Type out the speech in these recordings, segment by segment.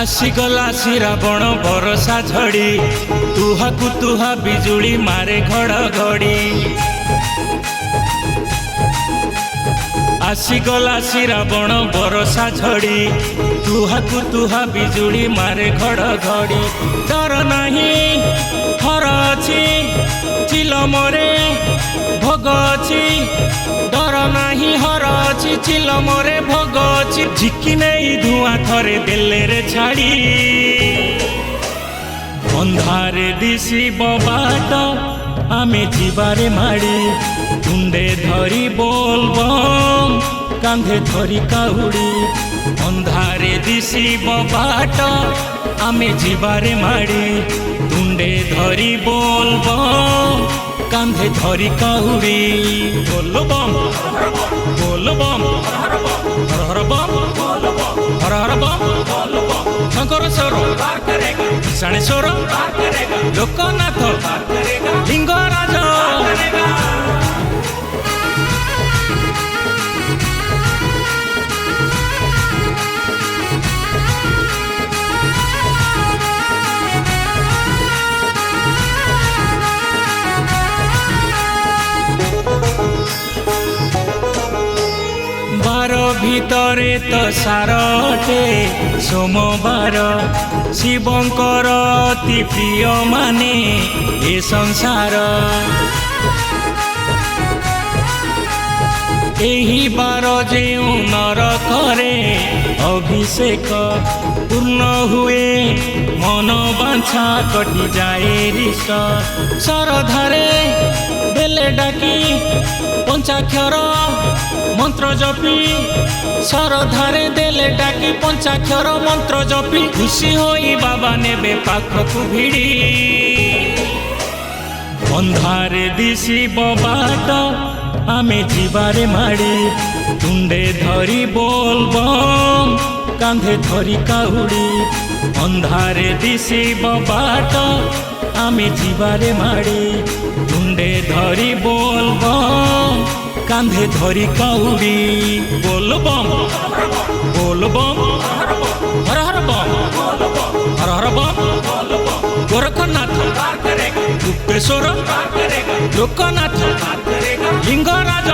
आसीगला श्रावण बरसा झड़ी तुहाकु तुहा बिजुली मारे घड़घड़ी। आसीगला श्रावण बरसा झड़ी तुहाकु तुहा बिजुली मारे घड़घड़ी। डर नहीं हर अच्छी चिलमरे भोग अच्छी, डर नहीं हर अच्छी चिलमरे भोग अच्छी। झिकी नहीं धुआं थरे देले रे छाड़ी अंधारे दिशिब बाट आमे जीवारे माड़ी। तुंडे धरी बोलबम कांधे धरी काउड़ी। अंधारे दिशिब बाट आमे जीवारे माड़ी। तुंडे धरी बोलबम कांधे धरी काउड़ी। बोलबम बोलबम हर हर बम हर हर बम। शंकर स्वर ईशानेश्वर लोकनाथ लिंगराज। बार भितरे तो सारटे सोमवार शिवंकर अति प्रिय माने ए संसार। एही बार जेउ नर करे अभिषेक पूर्ण हुए मन बांछा कटि जाए रिष्ट। सरधारे बेले डाकी पंचाक्षर मंत्र जपी। सरधारे देले डाकी पंचाक्षर मंत्र जपी। खुशी होई बाबा नेबे पाखकु भिड़ी। अंधारे दिशिब बाट आमे जीवारे माड़ी। तुंडे धरी बोलबम कांधे धरी काउड़ी। अंधारे दिशिब बाट आमे जीवारे माड़ी। तुंडे धरी बोलबम कांधे धरी काउड़ी। बोलबम बोलबम हर हर बम हर हर बम। गोरखनाथ गुप्तेश्वर लोकनाथ लिंगराज।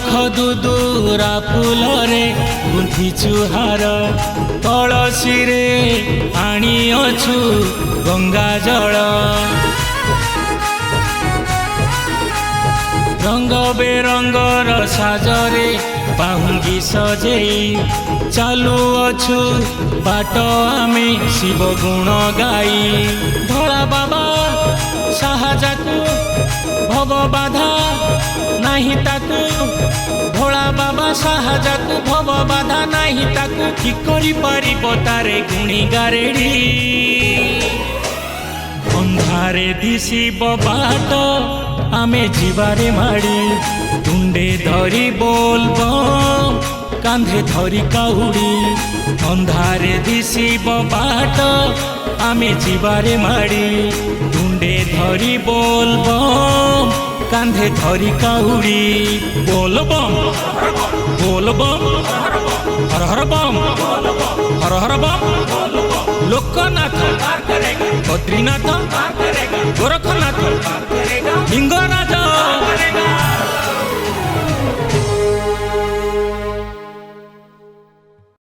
खदुदूरा फूलरे गुंथिचु हार। तुलसीरे आनी अछु गंगा जल। रंग बेरंगर साजरे पाहुंगी सजेई। चालू अछु बाट आमे शिव गुण गाई। धड़ा बाबा साहाजाकु भव बाधा नहीं ताकू। भोला बाबा साहाजाकु भव बाधा नहीं ताकू। कि करि परिबो तारे गुणी गारेड़ी। अंधारे दिशिब बाट आमे जीवारे माड़ी। तुंडे धरी बोलबम कांधे धरी काउड़ी। अंधारे दिशिब बाट आमे जीवारे माड़ी। तुंडे धरी बोलबम कांधे धरी काउड़ी। बोलबम बोलबम हर हर बम हर हर बम। लोकनाथ बद्रीनाथ गोरख